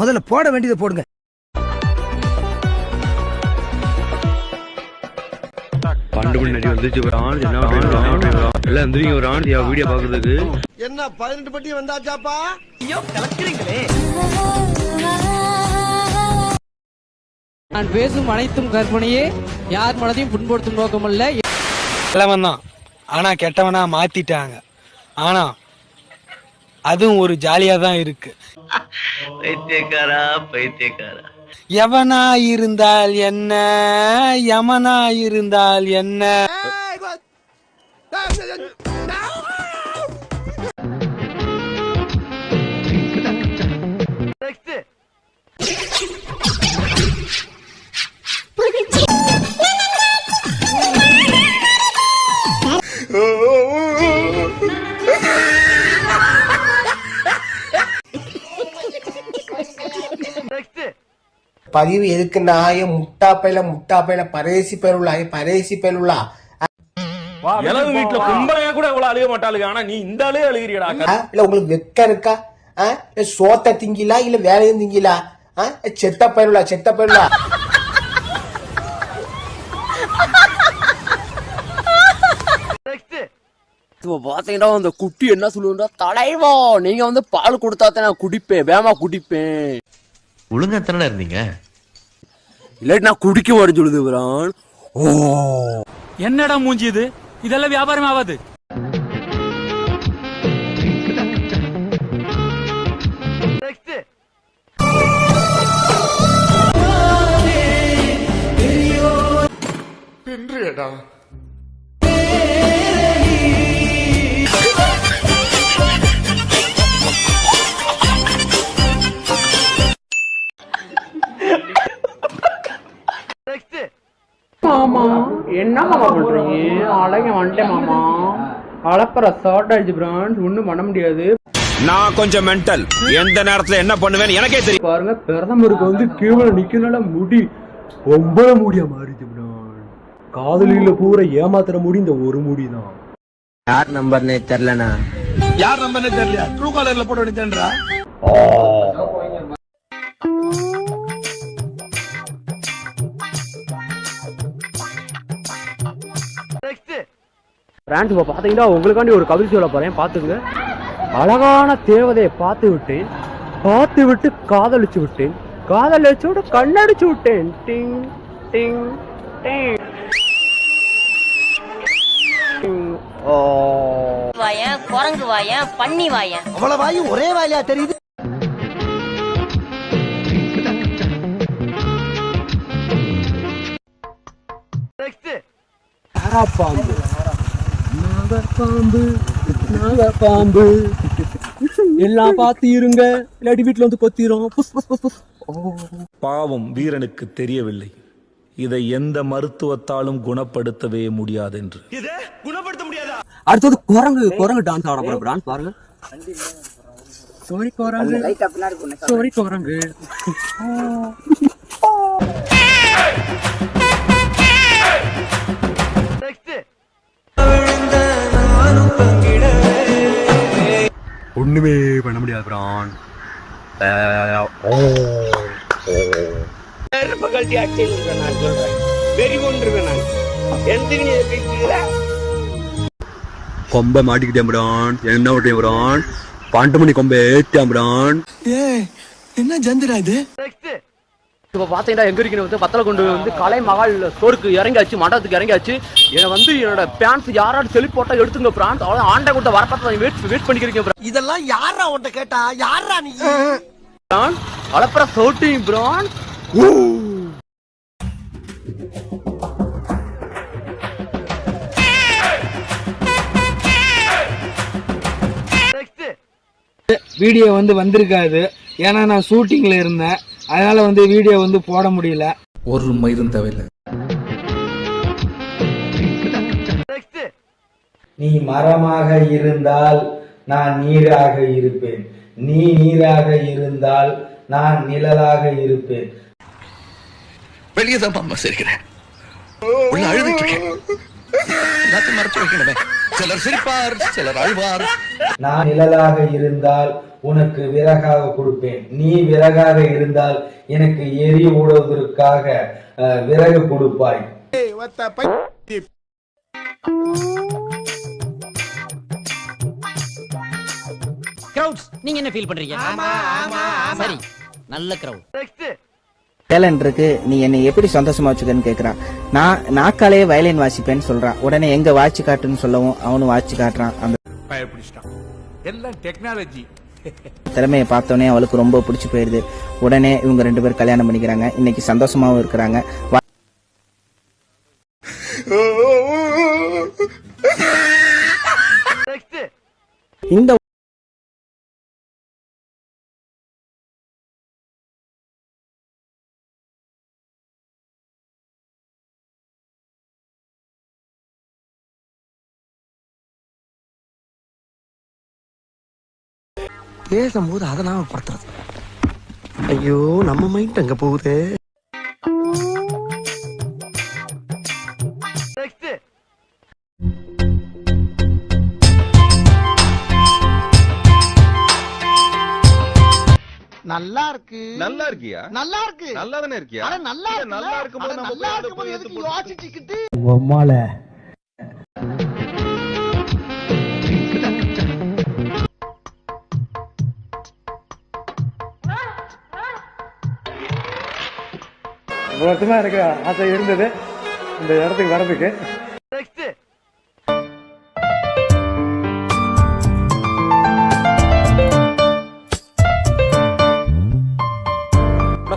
முதல்ல போட வேண்டியதை போடுங்க. வீடியோ பாக்குறதுக்கு என்ன 18 பட்டி வந்தாச்சாப்பா? ஐயோ கலக்குறீங்களே. நான் பேசும் அனைத்தும் கற்பனையே, யார் மனதையும் புண்படுத்தும் நோக்கமல்ல. நல்லவன் தான், ஆனா கெட்டவனா மாத்திட்டாங்க. ஆனா அதுவும் ஒரு ஜாலியா தான் இருக்கு. பைத்தியக்காரா பைத்தியக்காரா. எவனா இருந்தால் என்ன, யமனா இருந்தால் என்ன. பதிவு எதுக்குன்னா முட்டாப்பையில பரேசி பேருள்ளா இளவு வீட்டுல கும்பலையா கூட இவ்வளவு அழுக மாட்டாளுங்க. ஆனா நீ இந்த ஆளே அழுகிறியடா. இல்ல உங்களுக்கு வெக்க இருக்கா? சோத்த திங்கிலா இல்ல வேலையும் திங்கிலா? செத்த பயிருளா. பாத்தீங்கன்னா அந்த குட்டி என்ன சொல்லுவா, தலைவா நீங்க வந்து பால் கொடுத்தாத்தான் நான் குடிப்பேன், வேமா குடிப்பேன். ஒழுங்கா தானே இருந்தீங்க, இல்லாட்டி நான் குடிக்க மாட்டேன்னு சொல்லுது பிரான். ஓ என்னடா மூஞ்சி இது, இதெல்லாம் வியாபாரம் ஆகாது. மாமா என்ன மாமா பண்றீங்க? அழகா வந்துட்டேன் மாமா. அளப்பற ஷார்ட் ஆயிடுச்சு பிரான்ஸ், ஒண்ணும் பண்ண முடியாது. நான் கொஞ்சம் மென்டல், எந்த நேரத்துல என்ன பண்ணுவேன்னு எனக்கே தெரியும். பாருங்க பிரதமருக்கு வந்து கீழே நிக்கனால முடி ரொம்ப முடியா மாறிச்சு பிரான். காதலியில பூரா ஏமாத்துற முடி இந்த ஒரு முடிதான். யார் நம்பர்னே தெரியலண்ணா. யார் நம்பர்னே தெரியல, ட்ரூ காலர்ல போட வேண்டியதுன்றா. பிரான்ஸ் இப்ப பாத்தீங்கன்னா உங்களுக்காண்டி ஒரு கவிதை சொல்ல போறேன், பாத்துங்க. அழகான தேவதையை பார்த்து விட்டு காதலிச்சு விட்டேன், காதலிச்சு விட்டு கண்ணடிச்சு விட்டேன். டிங் டிங் டிங். வாயன், குரங்கு வாயன், பன்னி வாயன், அவ்வளவு வாயும் ஒரே வாயிலா தெரியுது. பாம்பு எல்லாம் பார்த்து இருங்க, இல்லாட்டி வீட்டுல வந்து கொத்திரும். பாவம் வீரனுக்கு தெரியவில்லை, இதை எந்த மருத்துவத்தாலும் குணப்படுத்தவே முடியாது என்று. அடுத்தது குரங்கு டான்ஸ் ஆட போற பிரான்ஸ் பாருங்க. சாரி குரங்கு. ஒண்ணுமே பண்ண முடியாது பிரான். கொம்ப மாட்டிக்கிட்டேன் பிரான். என்ன விட்டேன் பிரான், 12 மணி கொம்ப ஏറ്റാன் பிரான். என்ன ஜந்திரா இது? இப்ப பாத்தீங்கன்னா எங்க இருக்கிற பத்தல கொண்டு வந்து கலை மகால் சோருக்கு இறங்கியாச்சு, மண்டபத்துக்கு இறங்கியாச்சு. என்னை வந்து என்னோட பேன்ஸ் யாராவது செலி போட்டா எடுத்துங்க பிரான்ஸ். அவ்வளவு ஆண்டை கொடுத்த வரப்ப வெயிட் பண்ணிக்கிறீங்க. இதெல்லாம் யாரா உன்ட்ட கேட்டா? யாரா நீ? அளப்பற சோட்டிங் பிரான். வீடியோ வந்து வந்திருக்காது, ஏன்னா நான் ஷூட்டிங்ல இருந்தேன், அதனால வந்து வீடியோ வந்து போட முடியல. ஒரு மயிரும் தேவையில்லை. நீ மரமாக இருந்தால் நான் நீராக இருப்பேன், நீ நீராக இருந்தால் நான் நிழலாக இருப்பேன். வெளியே தான் அம்மா சிரிக்கிறேன், உள்ள அழுதுட்டு இருக்கேன். எல்லாத்தையும் மறைச்சு வைக்கணுமே. சிலர் சிரிப்பார், சிலர் அழுவார். நான் நிழலாக இருந்தால் உனக்கு விறகாக கொடுப்பேன். நீ விறகாக இருந்தால் எனக்கு எரி ஊடுவதற்காக விறகு கொடுப்பாய். நீங்க என்ன ஃபீல் பண்றீங்க? சரி, நல்ல கிரவுட். டேலண்ட் இருக்கு, நீ என்னை எப்படி சந்தோஷமா வச்சுக்கன்னு கேக்குறான். நான் நாக்காலே வயலின் வாசிப்பேன்னு சொல்றான். உடனே எங்க வாட்சி காட்டுன்னு சொல்லவும் அவனும் வாட்சி காட்டுறான். அந்த எல்லாம் டெக்னாலஜி. திறமையை பார்த்தோன்னே அவளுக்கு ரொம்ப பிடிச்சு போயிருது. உடனே இவங்க 2 பேரும் கல்யாணம் பண்ணிக்கிறாங்க. இன்னைக்கு சந்தோஷமாவும் இருக்கிறாங்க. இந்த பேசும்போது அதெல்லாம் படுத்துறது. ஐயோ, நம்ம மைண்ட் அங்க போகுது. நல்லா இருக்கு. நல்லா இருக்கியா? நல்லா இருக்கு. நல்லா தானே இருக்கியா? அட நல்லா இருக்கு. நல்லா இருக்கும்போது நம்ம நல்லா இருக்கும்போது எதுக்கு யோசிச்சுக்கிட்டு? உம்மால வருஷமா எனக்கு ஆசை இருந்தது இந்த இடத்துக்கு வர்றதுக்கு.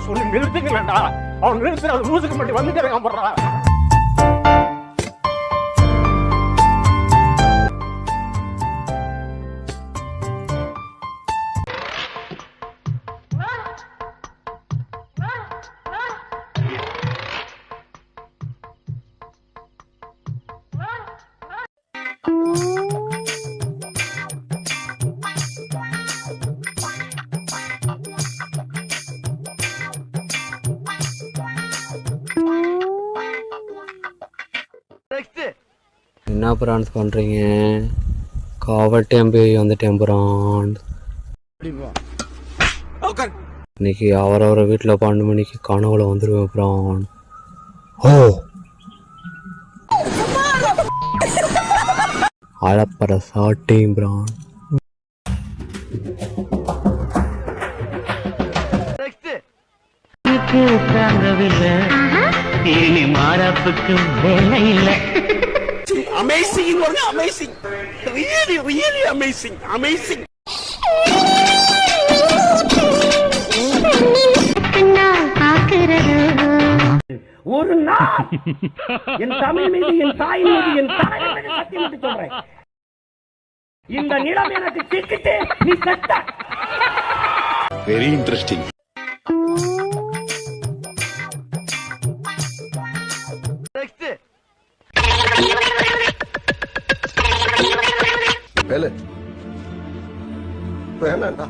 சொல்லி நிறுத்துங்களா? அவன் நிறுத்துற லூசுக்கு மட்டும் வந்துட்டு போடுறான். என்ன பிரான்ஸ் பண்றீங்க? காவட்டேன் போய் வந்துட்டேன் பிரான்ஸ். இன்னைக்கு அவரவரை வீட்டில் 12 மணிக்கு கனவுல வந்துருவேன் பிரான். ஓ அழப்பற சாட்டேன் பிரான். மாறாப்புக்கு வேலை இல்லை. Amazing, amazing, really really amazing, amazing. ஒரு நாள் என் தமிழ் மீது, என் தாய் மீது, என் தாய் மீது சத்தியம் விட்டு சொல்றேன், இந்த நிலம் எனக்கு சிக்கிட்டு நீ செத்த. Very interesting. வேணாண்டா.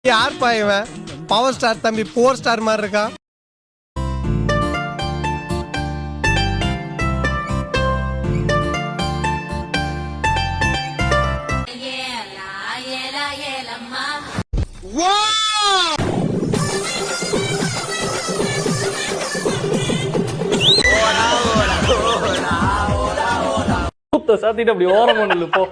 யார் பாயவன்? பவர் ஸ்டார் தம்பி 4 ஸ்டார் மாதிரி இருக்கா. சாத்திட்டு அப்படி ஓரமா நில்லு போ.